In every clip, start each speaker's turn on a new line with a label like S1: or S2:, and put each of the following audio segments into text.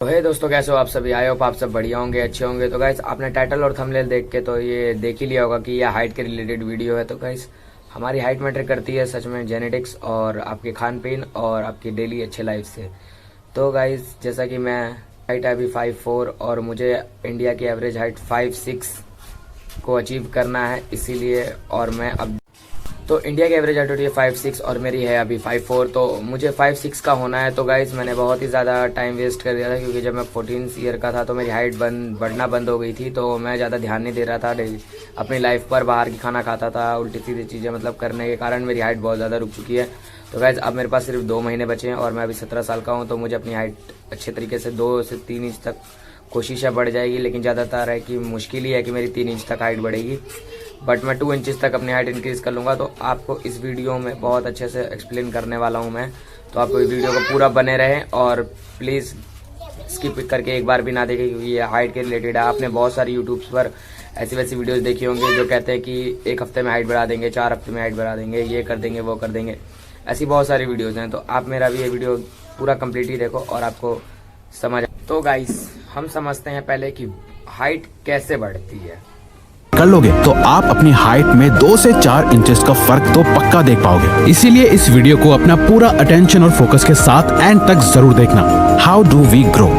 S1: तो हे दोस्तों, कैसे हो आप सभी? आई होप आप सब बढ़िया होंगे, अच्छे होंगे। तो गाइस, आपने टाइटल और थंबनेल देख के तो ये देख ही लिया होगा कि ये हाइट के रिलेटेड वीडियो है। तो गाइस, हमारी हाइट मैटर करती है सच में, जेनेटिक्स और आपके खान पीन और आपकी डेली अच्छे लाइफ से। तो गाइस, जैसा कि मैं हाइट है अभी 5'4" और मुझे इंडिया की एवरेज हाइट 5'6" को अचीव करना है, इसीलिए। और मैं अब तो इंडिया की एवरेज हाइट होती है 5'6" और मेरी है अभी 5'4", तो मुझे 5'6" का होना है। तो गाइज, मैंने बहुत ही ज़्यादा टाइम वेस्ट कर दिया था, क्योंकि जब मैं 14 ईयर का था तो मेरी हाइट बढ़ना बंद हो गई थी। तो मैं ज़्यादा ध्यान नहीं दे रहा था अपनी लाइफ पर, बाहर की खाना खाता था, उल्टी सीधी चीज़ें मतलब करने के कारण मेरी हाइट बहुत ज़्यादा रुक चुकी है। तो गाइज, अब मेरे पास सिर्फ 2 महीने बचे हैं और मैं अभी 17 साल का हूँ। तो मुझे अपनी हाइट अच्छे तरीके से 2 से 3 इंच तक कोशिशें बढ़ जाएगी, लेकिन ज़्यादातर है कि मुश्किल ही है कि मेरी 3 इंच तक हाइट बढ़ेगी। बट मैं 2 इंचेस तक अपनी हाइट इंक्रीज़ कर लूँगा। तो आपको इस वीडियो में बहुत अच्छे से एक्सप्लेन करने वाला हूँ मैं। तो आपको इस वीडियो को पूरा बने रहें और प्लीज़ स्किप करके एक बार भी ना देखें, क्योंकि ये हाइट के रिलेटेड है। आपने बहुत सारी यूट्यूब्स पर ऐसी वैसी वीडियोज़ देखी होंगी जो कहते हैं कि 1 हफ्ते में हाइट बढ़ा देंगे, 4 हफ्ते में हाइट बढ़ा देंगे, ये कर देंगे, वो कर देंगे। ऐसी बहुत सारी वीडियोज़ हैं। तो आप मेरा भी ये वीडियो पूरा कम्प्लीटली देखो और आपको समझ। तो गाइस, हम समझते हैं पहले कि हाइट कैसे बढ़ती है।
S2: कर लोगे तो आप अपनी हाइट में 2 से 4 इंचेस का फर्क तो पक्का देख पाओगे। इसीलिए इस वीडियो को अपना पूरा अटेंशन और फोकस के साथ एंड तक जरूर देखना। How do we grow?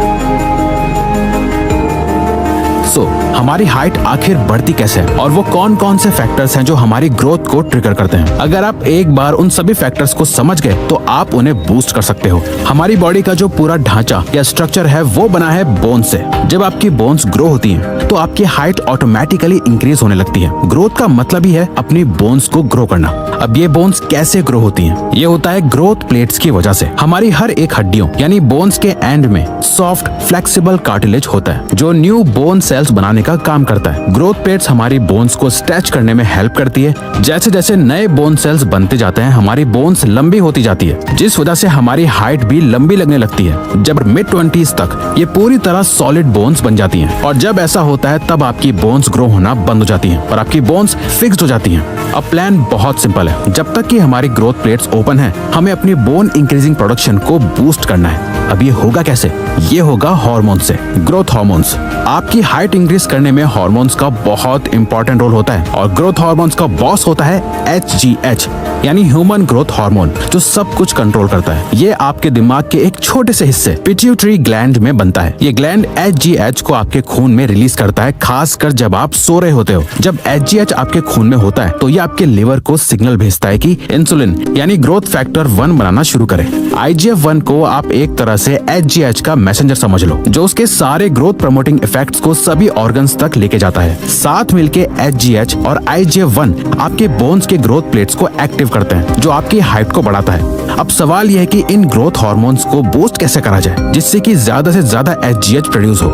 S2: हमारी हाइट आखिर बढ़ती कैसे है और वो कौन कौन से फैक्टर्स हैं जो हमारी ग्रोथ को ट्रिगर करते हैं। अगर आप एक बार उन सभी फैक्टर्स को समझ गए तो आप उन्हें बूस्ट कर सकते हो। हमारी बॉडी का जो पूरा ढांचा या स्ट्रक्चर है वो बना है बोन से। जब आपकी बोन्स ग्रो होती हैं तो आपकी हाइट ऑटोमेटिकली इंक्रीज होने लगती है। ग्रोथ का मतलब ही है अपनी बोन्स को ग्रो करना। अब ये बोन्स कैसे ग्रो होती हैं? ये होता है ग्रोथ प्लेट्स की वजह से। हमारी हर एक हड्डियों यानी बोन्स के एंड में सॉफ्ट फ्लेक्सिबल कार्टिलेज होता है जो न्यू बोन सेल्स बनाने का काम करता है। ग्रोथ प्लेट्स हमारी बोन्स को स्ट्रेच करने में हेल्प करती है। जैसे जैसे नए बोन सेल्स बनते जाते हैं हमारी बोन्स लंबी होती जाती है, जिस वजह से हमारी हाइट भी लंबी लगने लगती है। जब मिड 20s तक ये पूरी तरह सॉलिड बोन्स बन जाती हैं और जब ऐसा होता है तब आपकी बोन्स ग्रो होना बंद हो जाती हैं और आपकी बोन्स फिक्स्ड हो जाती हैं। अब प्लान बहुत सिंपल है। जब तक कि हमारी ग्रोथ प्लेट्स ओपन है हमें अपनी बोन इंक्रीजिंग प्रोडक्शन को बूस्ट करना है। अब ये होगा कैसे? ये होगा हार्मोन से। Growth hormones. आपकी हाइट इंक्रीज करने में हार्मोन्स का बहुत इंपॉर्टेंट रोल होता है और ग्रोथ हार्मोन्स का बॉस होता है HGH यानी ह्यूमन ग्रोथ हार्मोन, जो सब कुछ कंट्रोल करता है। ये आपके दिमाग के एक छोटे से हिस्से पिट्यूटरी ग्लैंड में बनता है। ये ग्लैंड HGH को आपके खून में रिलीज करता है, खासकर जब आप सो रहे होते हो। जब HGH आपके खून में होता है तो ये आपके लिवर को सिग्नल भेजता है कि इंसुलिन यानी ग्रोथ फैक्टर 1 बनाना शुरू करे। IGF-1 को आप एक तरह से HGH का मैसेंजर समझ लो, जो उसके सारे ग्रोथ प्रमोटिंग इफेक्ट्स को सभी ऑर्गन्स तक लेके जाता है। साथ मिलके HGH और IGF-1 आपके बोन्स के ग्रोथ प्लेट्स को एक्टिव करते हैं, जो आपकी हाइट को बढ़ाता है। अब सवाल यह है कि इन ग्रोथ हार्मोन्स को बूस्ट कैसे करा जाए जिससे कि ज्यादा से ज्यादा HGH प्रोड्यूस हो।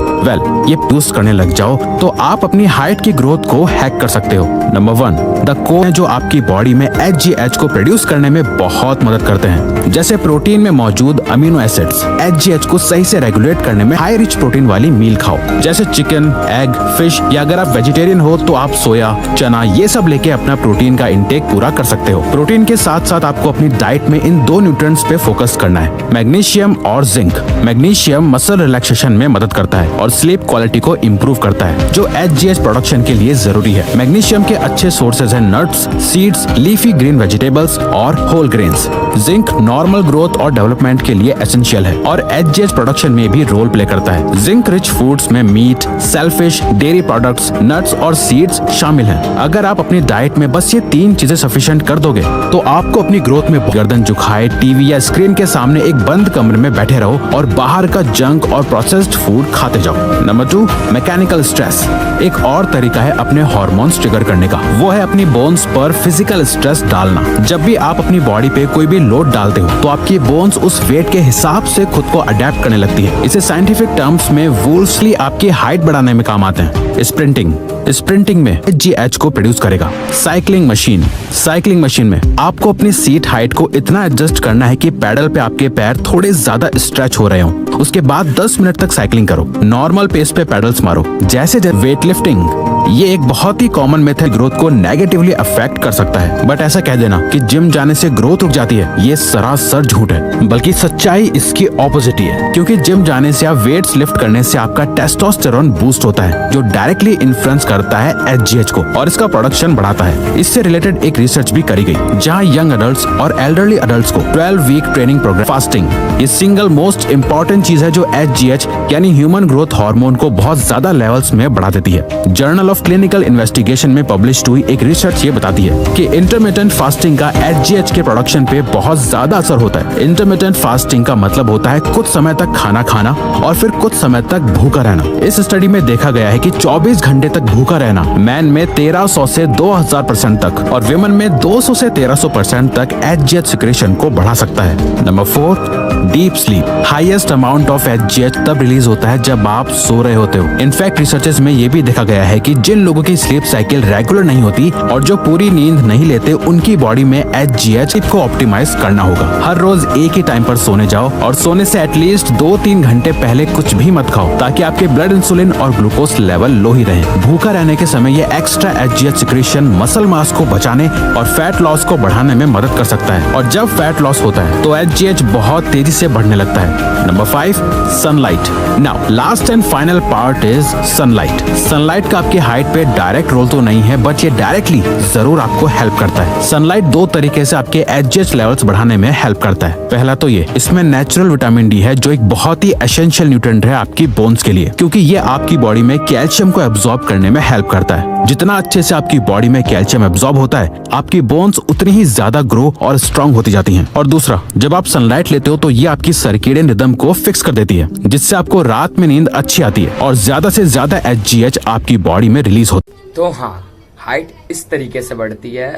S2: ये बूस्ट करने लग जाओ तो आप अपनी हाइट की ग्रोथ को हैक कर सकते हो। नंबर 1, द कोर, जो आपकी बॉडी में HGH को प्रोड्यूस करने में बहुत मदद करते हैं। जैसे प्रोटीन में मौजूद अमीनो एसिड्स HGH को सही से रेगुलेट करने में हाई रिच प्रोटीन वाली मील खाओ, जैसे चिकन, एग, फिश, या अगर आप वेजिटेरियन हो तो आप सोया, चना, ये सब लेके अपना प्रोटीन का इंटेक पूरा कर सकते हो। प्रोटीन के साथ साथ आपको अपनी डाइट में इन 2 न्यूट्रिएंट्स पे फोकस करना है, मैग्नीशियम और जिंक। मैग्नीशियम मसल रिलैक्सेशन में मदद करता है और स्लीप क्वालिटी को इम्प्रूव करता है, जो HGH प्रोडक्शन के लिए जरूरी है। मैग्नीशियम के अच्छे सोर्सेज हैं nuts, seeds, leafy green vegetables और whole grains. Zinc normal growth और डेवलपमेंट के लिए एसेंशियल है और HGH प्रोडक्शन में भी रोल प्ले करता है। जिंक रिच फूड्स में meat, shellfish, dairy products, nuts और सीड्स शामिल हैं। अगर आप अपनी डाइट में बस ये 3 चीजें सफिशिएंट कर दोगे तो आपको अपनी ग्रोथ में गर्दन झुकाए टीवी या स्क्रीन के सामने एक बंद कमरे में बैठे रहो और बाहर का जंक और प्रोसेस्ड फूड खाते जाओ। Number 2, mechanical stress. एक और तरीका है अपने हार्मोन्स ट्रिगर करने का, वो है अपनी बोन्स पर फिजिकल स्ट्रेस डालना। जब भी आप अपनी बॉडी पे कोई भी लोड डालते हो तो आपकी बोन्स उस वेट के हिसाब से खुद को अडेप्ट करने लगती है। इसे साइंटिफिक टर्म्स में वूल्सली आपकी हाइट बढ़ाने में काम आते हैं। स्प्रिंटिंग में HGH को प्रोड्यूस करेगा। साइकिलिंग मशीन में आपको अपनी सीट हाइट को इतना एडजस्ट करना है कि पैडल पे आपके पैर थोड़े ज्यादा स्ट्रेच हो रहे हो। उसके बाद 10 मिनट तक साइकिलिंग करो। नॉर्मल पेस पे पेडल्स मारो। जैसे वेट लिफ्टिंग, ये एक बहुत ही कॉमन मेथड ग्रोथ को नेगेटिवली अफेक्ट कर सकता है। बट ऐसा कह देना कि जिम जाने से ग्रोथ रुक जाती है, ये सरासर झूठ है। बल्कि सच्चाई इसकी ऑपोजिट ही है, क्योंकि जिम जाने से या वेट्स लिफ्ट करने से आपका टेस्टोस्टेरोन बूस्ट होता है, जो डायरेक्टली इन्फ्लुएंस करता है HGH को और इसका प्रोडक्शन बढ़ाता है। इससे रिलेटेड एक रिसर्च भी करी गई, जहाँ यंग अडल्ट्स और एल्डरली अडल्ट्स को 12 वीक ट्रेनिंग प्रोग्राम फास्टिंग, ये सिंगल मोस्ट इंपॉर्टेंट चीज है जो HGH यानी ह्यूमन ग्रोथ हार्मोन को बहुत ज्यादा लेवल्स में बढ़ा देती है। जर्नल ऑफ क्लिनिकल इन्वेस्टिगेशन में पब्लिश हुई एक रिसर्च ये बताती है कि इंटरमिटेंट फास्टिंग का HGH के प्रोडक्शन पे बहुत ज्यादा असर होता है। इंटरमिटेंट फास्टिंग का मतलब होता है कुछ समय तक खाना खाना और फिर कुछ समय तक भूखा रहना। इस स्टडी में देखा गया है कि 24 घंटे तक भूखा रहना मैन में 1300 से 2000% तक और विमेन में 200 से 1300% तक HGH सिक्रेशन को बढ़ा सकता है। Number 4, deep sleep. Highest amount of HGH तब रिलीज होता है जब आप सो रहे होते हो। इनफैक्ट रिसर्चेस में ये भी देखा गया है कि जिन लोगों की स्लीप साइकिल रेगुलर नहीं होती और जो पूरी नींद नहीं लेते, उनकी बॉडी में HGH को ऑप्टिमाइज करना होगा। हर रोज एक ही टाइम पर सोने जाओ और सोने से एटलीस्ट 2-3 घंटे पहले कुछ भी मत खाओ, ताकि आपके ब्लड इंसुलिन और ग्लूकोज लेवल लो ही रहे। भूखा रहने के समय ये extra HGH secretion muscle mass को बचाने और फैट लॉस को बढ़ाने में मदद कर सकता है, और जब फैट लॉस होता है तो HGH बहुत तेजी से बढ़ने लगता है। Number 5, sunlight. Now last and final part is sunlight. Sunlight का आपकी हाइट पे डायरेक्ट रोल तो नहीं है, बट ये डायरेक्टली जरूर आपको हेल्प करता है। सनलाइट 2 तरीके से आपके HGH लेवल्स बढ़ाने में हेल्प करता है। पहला तो ये, इसमें नेचुरल विटामिन डी है, जो एक बहुत ही एसेंशियल न्यूट्रिएंट है आपकी बोन्स के लिए, क्योंकि ये आपकी बॉडी में कैल्शियम को एब्जॉर्ब करने में हेल्प करता है। जितना अच्छे से आपकी बॉडी में कैल्शियम एब्जॉर्ब होता है, आपकी बोन्स उतनी ही ज्यादा ग्रो और स्ट्रांग होती जाती हैं। और दूसरा, जब आप सनलाइट लेते हो तो ये आपकी सर्केडियन रिदम को फिक्स कर देती है, जिससे आपको रात में नींद अच्छी आती है और ज्यादा से ज्यादा HGH आपकी बॉडी में रिलीज होती है।
S1: तो हाँ, हाइट इस तरीके से बढ़ती है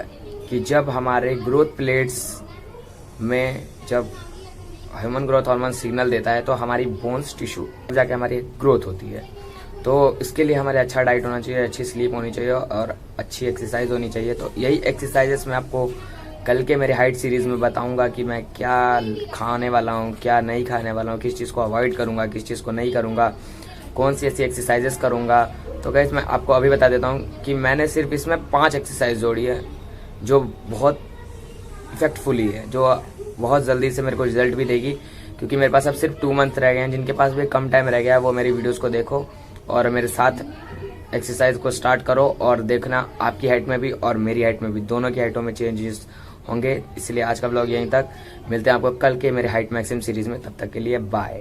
S1: कि जब हमारे ग्रोथ प्लेट्स में जब ह्यूमन ग्रोथ हार्मोन सिग्नल देता है तो हमारी बोन्स टिश्यू जाके हमारी ग्रोथ होती है। तो इसके लिए हमारे अच्छा डाइट होना चाहिए, अच्छी स्लीप होनी चाहिए और अच्छी एक्सरसाइज होनी चाहिए। तो यही एक्सरसाइजेस मैं आपको कल के मेरे हाइट सीरीज में बताऊंगा कि मैं क्या खाने वाला हूँ, क्या नहीं खाने वाला हूँ, किस चीज़ को अवॉइड करूँगा, किस चीज़ को नहीं करूँगा, कौन सी ऐसी एक्सरसाइजेस करूँगा। तो गाइस मैं आपको अभी बता देता हूँ कि मैंने सिर्फ इसमें 5 एक्सरसाइज जोड़ी है जो बहुत इफेक्टफुली है, जो बहुत जल्दी से मेरे को रिजल्ट भी देगी, क्योंकि मेरे पास अब सिर्फ 2 मंथ रह गए हैं। जिनके पास भी कम टाइम रह गया है वो मेरी वीडियोज़ को देखो और मेरे साथ एक्सरसाइज को स्टार्ट करो और देखना आपकी हाइट में भी और मेरी हाइट में भी, दोनों की हाइटों में चेंजेस होंगे। इसलिए आज का ब्लॉग यहीं तक, मिलते हैं आपको कल के मेरे हाइट मैक्सिम सीरीज में। तब तक के लिए बाय।